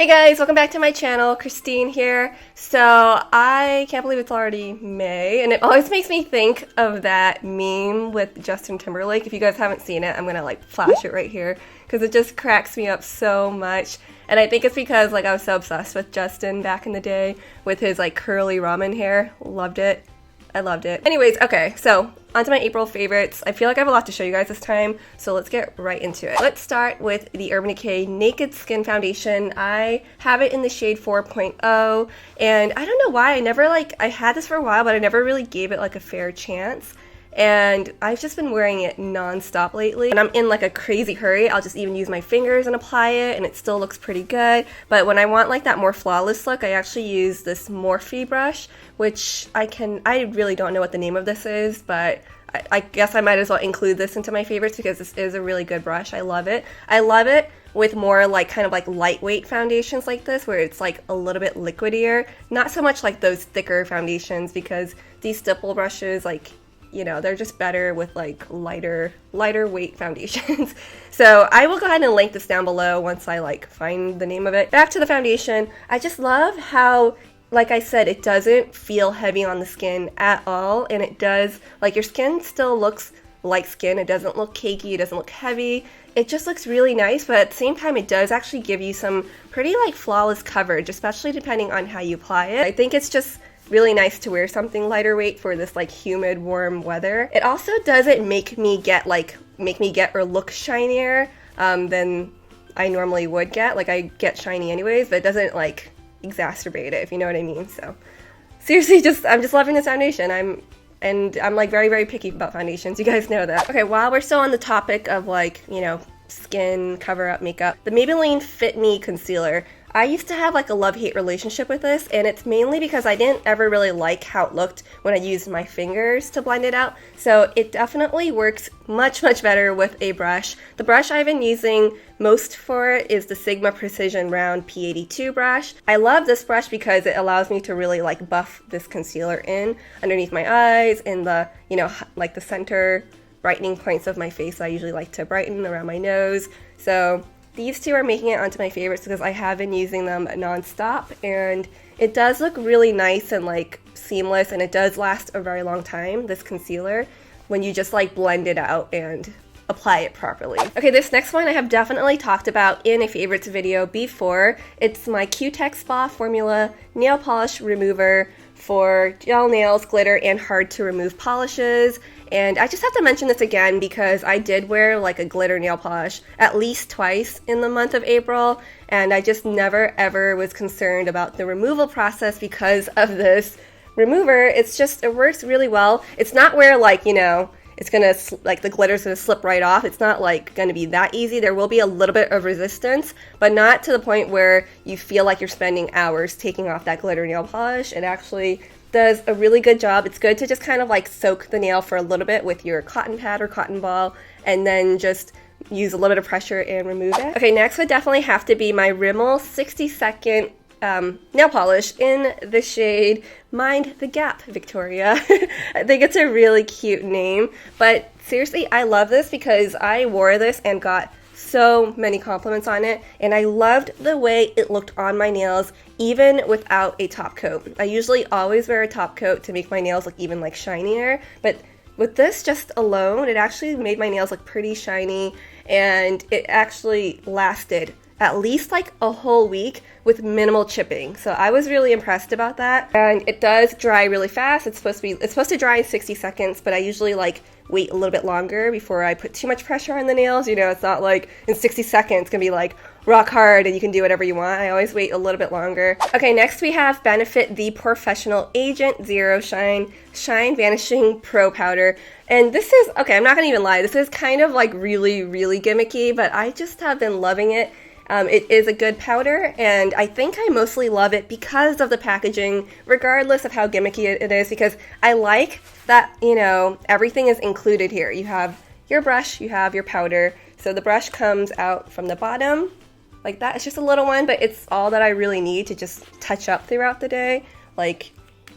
Hey guys, welcome back to my channel. Christine here. So I can't believe it's already May, and it always makes me think of that meme with Justin Timberlake. If you guys haven't seen it, I'm gonna like flash it right here because it just cracks me up so much. And I think it's because like I was so obsessed with Justin back in the day with his like curly ramen hair. Loved it. I loved it. Anyways, okay, so onto my April favorites. I feel like I have a lot to show you guys this time, so let's get right into it. Let's start with the Urban Decay Naked Skin Foundation. I have it in the shade 4.0, and I don't know why, I had this for a while, but I never really gave it like a fair chance. And I've just been wearing it non-stop lately. When I'm in like a crazy hurry, I'll just even use my fingers and apply it, and it still looks pretty good. But when I want like that more flawless look, I actually use this Morphe brush, which I really don't know what the name of this is, but I guess I might as well include this into my favorites because this is a really good brush. I love it. I love it with more like kind of like lightweight foundations like this, where it's like a little bit liquidier. Not so much like those thicker foundations, because these stipple brushes, like, you know, they're just better with like lighter weight foundations. So I will go ahead and link this down below once I like find the name of it. Back to the foundation, I just love how, like I said, it doesn't feel heavy on the skin at all, and it does, like, your skin still looks like skin. It doesn't look cakey, it doesn't look heavy. It just looks really nice, but at the same time it does actually give you some pretty like flawless coverage, especially depending on how you apply it. I think it's just really nice to wear something lighter weight for this like humid, warm weather. It also doesn't make me get or look shinier than I normally would get. Like, I get shiny anyways, but it doesn't like exacerbate it, if you know what I mean. So seriously, I'm just loving this foundation. I'm like very, very picky about foundations. You guys know that. Okay, while we're still on the topic of like, you know, skin cover-up makeup, the Maybelline Fit Me Concealer. I used to have like a love-hate relationship with this, and it's mainly because I didn't ever really like how it looked when I used my fingers to blend it out. So it definitely works much, much better with a brush. The brush I've been using most for it is the Sigma Precision Round P82 brush. I love this brush because it allows me to really like buff this concealer in underneath my eyes, in the, you know, like the center brightening points of my face. I usually like to brighten around my nose. So these two are making it onto my favorites because I have been using them non-stop, and it does look really nice and like seamless, and it does last a very long time, this concealer, when you just like blend it out and apply it properly. Okay, this next one I have definitely talked about in a favorites video before. It's my Cutex Spa Formula Nail Polish Remover for gel nails, glitter, and hard to remove polishes. And I just have to mention this again because I did wear like a glitter nail polish at least twice in the month of April, and I just never ever was concerned about the removal process because of this remover. It's just, it works really well. It's not where like, you know, it's gonna, like, the glitter's gonna slip right off. It's not like gonna be that easy. There will be a little bit of resistance, but not to the point where you feel like you're spending hours taking off that glitter nail polish. It actually does a really good job. It's good to just kind of like soak the nail for a little bit with your cotton pad or cotton ball, and then just use a little bit of pressure and remove it. Okay, next would definitely have to be my Rimmel 60-second nail polish in the shade Mind the Gap Victoria. I think it's a really cute name, but seriously, I love this because I wore this and got so many compliments on it, and I loved the way it looked on my nails even without a top coat. I usually always wear a top coat to make my nails look even like shinier, but with this just alone, it actually made my nails look pretty shiny, and it actually lasted at least like a whole week with minimal chipping. So I was really impressed about that. And it does dry really fast. It's supposed to dry in 60 seconds, but I usually like wait a little bit longer before I put too much pressure on the nails. You know, it's not like in 60 seconds it's gonna be like rock hard and you can do whatever you want. I always wait a little bit longer. Okay, next we have Benefit the Professional Agent Zero Shine Vanishing Pro Powder. And this is, okay, I'm not gonna even lie, this is kind of like really, really gimmicky, but I just have been loving it. It is a good powder, and I think I mostly love it because of the packaging, regardless of how gimmicky it is, because I like that, you know, everything is included here. You have your brush, you have your powder, so the brush comes out from the bottom like that. It's just a little one, but it's all that I really need to just touch up throughout the day. Like,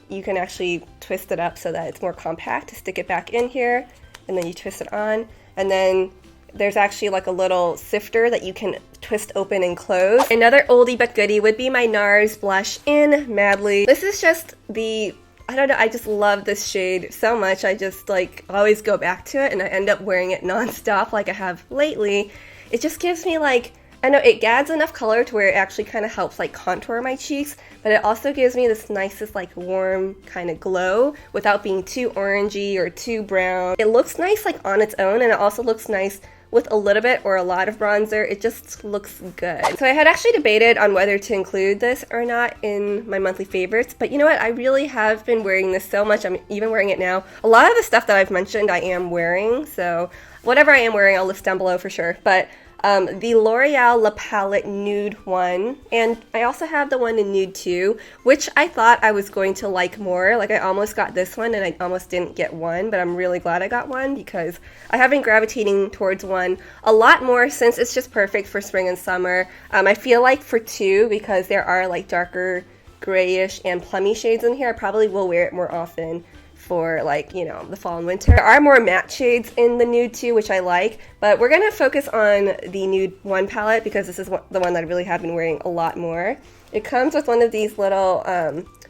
you can actually twist it up so that it's more compact to stick it back in here, and then you twist it on, and then there's actually like a little sifter that you can twist open and close. Another oldie but goodie would be my NARS blush in Madly. This is just the, I don't know, I just love this shade so much. I just like always go back to it and I end up wearing it non-stop like I have lately. It just gives me like, I know it adds enough color to where it actually kind of helps like contour my cheeks, but it also gives me this nicest like warm kind of glow without being too orangey or too brown. It looks nice like on its own, and it also looks nice with a little bit or a lot of bronzer. It just looks good. So I had actually debated on whether to include this or not in my monthly favorites, but you know what? I really have been wearing this so much. I'm even wearing it now. A lot of the stuff that I've mentioned I am wearing, so whatever I am wearing I'll list down below for sure. But the L'Oreal La Palette Nude one, and I also have the one in Nude 2, which I thought I was going to like more. Like I almost got this one and I almost didn't get one, but I'm really glad I got one because I have been gravitating towards one a lot more since it's just perfect for spring and summer. I feel like for 2, because there are like darker grayish and plummy shades in here, I probably will wear it more often for like, you know, the fall and winter. There are more matte shades in the Nude 2, which I like, but we're gonna focus on the Nude 1 palette because this is the one that I really have been wearing a lot more. It comes with one of these little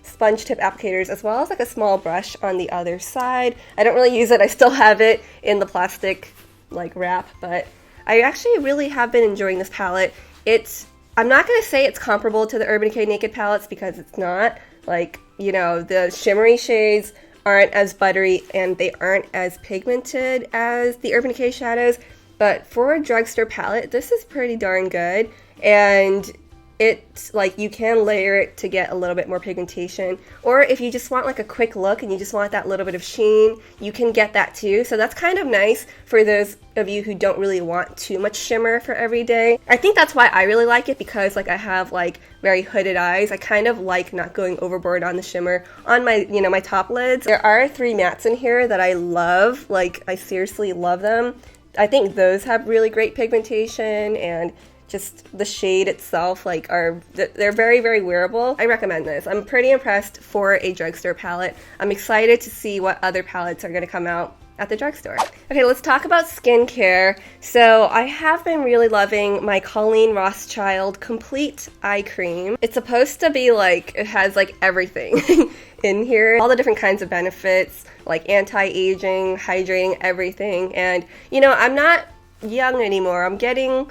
sponge tip applicators as well as like a small brush on the other side. I don't really use it, I still have it in the plastic like wrap, but I actually really have been enjoying this palette. I'm not gonna say it's comparable to the Urban Decay Naked palettes because it's not. Like, you know, the shimmery shades aren't as buttery and they aren't as pigmented as the Urban Decay shadows, but for a drugstore palette, this is pretty darn good. And it's like you can layer it to get a little bit more pigmentation, or if you just want like a quick look and you just want that little bit of sheen, you can get that too. So that's kind of nice for those of you who don't really want too much shimmer for every day. I think that's why I really like it, because like I have like very hooded eyes. I kind of like not going overboard on the shimmer on my, you know, my top lids. There are 3 mattes in here that I love, like I seriously love them. I think those have really great pigmentation, and just the shade itself, like they're very, very wearable. I recommend this. I'm pretty impressed for a drugstore palette. I'm excited to see what other palettes are going to come out at the drugstore. Okay, let's talk about skincare. So I have been really loving my Colleen Rothschild Complete Eye Cream. It's supposed to be like, it has like everything in here. All the different kinds of benefits, like anti-aging, hydrating, everything. And you know, I'm not young anymore. I'm getting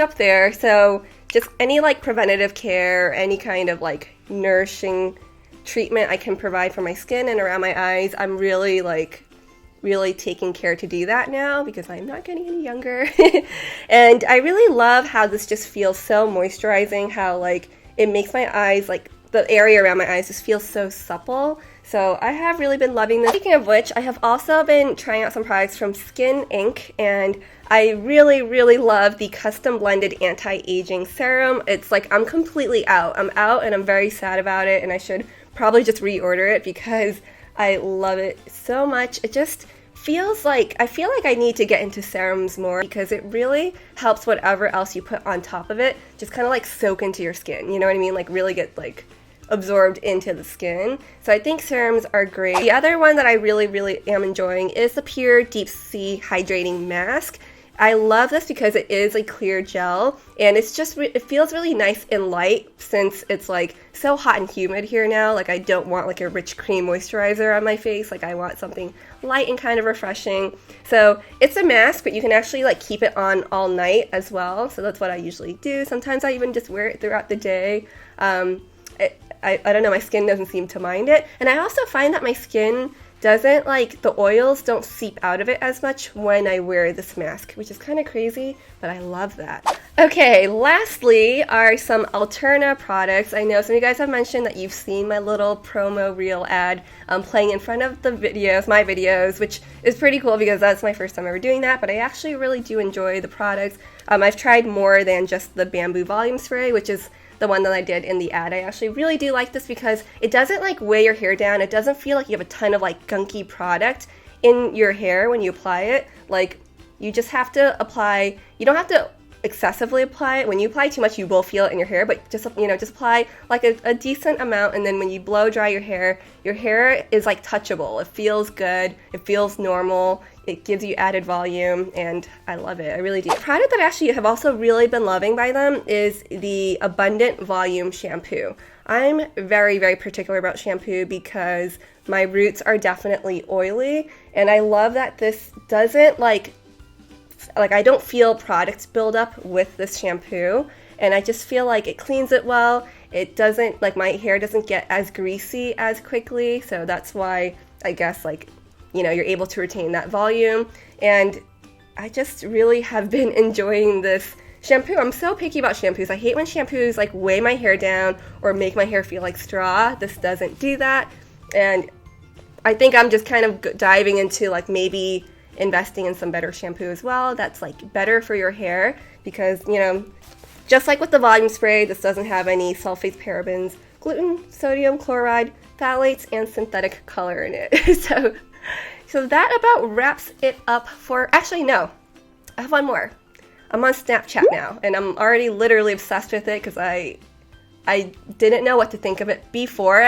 up there, so just any like preventative care, any kind of like nourishing treatment I can provide for my skin and around my eyes, I'm really taking care to do that now because I'm not getting any younger. And I really love how this just feels so moisturizing, how like it makes my eyes, like the area around my eyes, just feel so supple. So I have really been loving this. Speaking of which, I have also been trying out some products from Skin Inc. and I really, really love the custom blended anti-aging serum. It's like I'm completely out. I'm out and I'm very sad about it, and I should probably just reorder it because I love it so much. It just feels like, I feel like I need to get into serums more because it really helps whatever else you put on top of it just kind of like soak into your skin. You know what I mean? Like really get like absorbed into the skin. So I think serums are great. The other one that I really, really am enjoying is the Pure Deep Sea Hydrating Mask. I love this because it is a clear gel, and it's just, it feels really nice and light since it's like so hot and humid here now. Like I don't want like a rich cream moisturizer on my face. Like I want something light and kind of refreshing. So it's a mask, but you can actually like keep it on all night as well. So that's what I usually do. Sometimes I even just wear it throughout the day. I don't know, my skin doesn't seem to mind it. And I also find that my skin doesn't, like, the oils don't seep out of it as much when I wear this mask, which is kind of crazy, but I love that. Okay, lastly are some Alterna products. I know some of you guys have mentioned that you've seen my little promo reel ad playing in front of the videos, my videos, which is pretty cool because that's my first time ever doing that, but I actually really do enjoy the products. I've tried more than just the bamboo volume spray, which is the one that I did in the ad. I actually really do like this because it doesn't like weigh your hair down. It doesn't feel like you have a ton of like gunky product in your hair when you apply it. Like you just have to apply, you don't have to excessively apply it. When you apply too much, you will feel it in your hair, but just, you know, just apply like a decent amount, and then when you blow dry your hair is like touchable. It feels good. It feels normal. it gives you added volume, and I love it. I really do. A product that I actually have also really been loving by them is the Abundant Volume Shampoo. I'm very, very particular about shampoo because my roots are definitely oily, and I love that this doesn't like I don't feel product buildup with this shampoo, and I just feel like it cleans it well. It doesn't, like, my hair doesn't get as greasy as quickly, so that's why I guess, like, you know, you're able to retain that volume. And I just really have been enjoying this shampoo. I'm so picky about shampoos. I hate when shampoos like weigh my hair down or make my hair feel like straw. This doesn't do that. And I think I'm just kind of diving into like maybe investing in some better shampoo as well that's like better for your hair, because, you know, just like with the volume spray, this doesn't have any sulfates, parabens, gluten, sodium, chloride, phthalates, and synthetic color in it. So that about wraps it up for, actually no, I have one more. I'm on Snapchat now, and I'm already literally obsessed with it because I didn't know what to think of it before.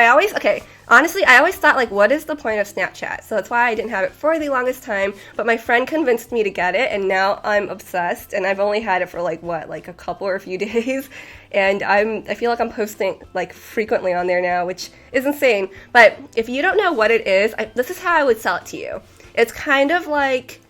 Honestly, I always thought, like, what is the point of Snapchat? So that's why I didn't have it for the longest time, but my friend convinced me to get it, and now I'm obsessed, and I've only had it for, like, what, like a couple or a few days, and I feel like I'm posting, like, frequently on there now, which is insane. But if you don't know what it is, this is how I would sell it to you. It's kind of like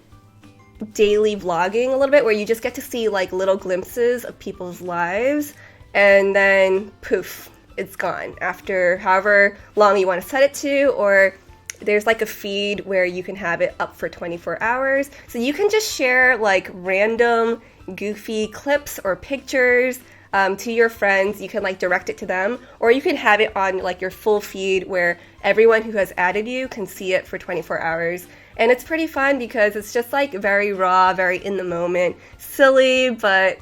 daily vlogging a little bit, where you just get to see, like, little glimpses of people's lives, and then poof, it's gone after however long you want to set it to, or there's like a feed where you can have it up for 24 hours. So you can just share like random goofy clips or pictures to your friends. You can like direct it to them, or you can have it on like your full feed where everyone who has added you can see it for 24 hours. And it's pretty fun because it's just like very raw, very in the moment, silly, but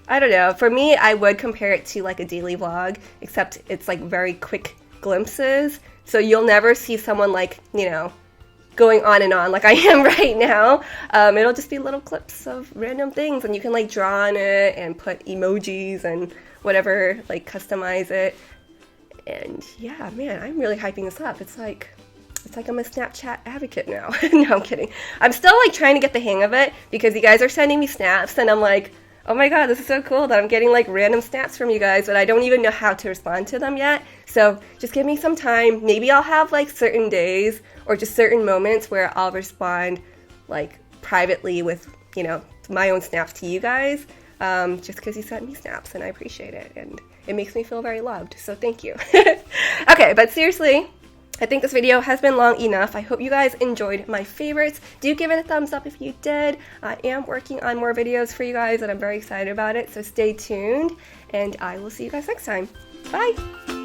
I don't know. For me, I would compare it to like a daily vlog, except it's like very quick glimpses. So you'll never see someone like, you know, going on and on like I am right now. It'll just be little clips of random things, and you can like draw on it and put emojis and whatever, like customize it. And yeah, man, I'm really hyping this up. It's like I'm a Snapchat advocate now. No, I'm kidding. I'm still like trying to get the hang of it because you guys are sending me snaps, and I'm like, oh my god, this is so cool that I'm getting like random snaps from you guys, but I don't even know how to respond to them yet. So just give me some time. Maybe I'll have like certain days or just certain moments where I'll respond like privately with, you know, my own snaps to you guys, just because you sent me snaps, and I appreciate it, and it makes me feel very loved. So thank you. Okay, but seriously, I think this video has been long enough. I hope you guys enjoyed my favorites. Do give it a thumbs up if you did. I am working on more videos for you guys, and I'm very excited about it, so stay tuned, and I will see you guys next time. Bye!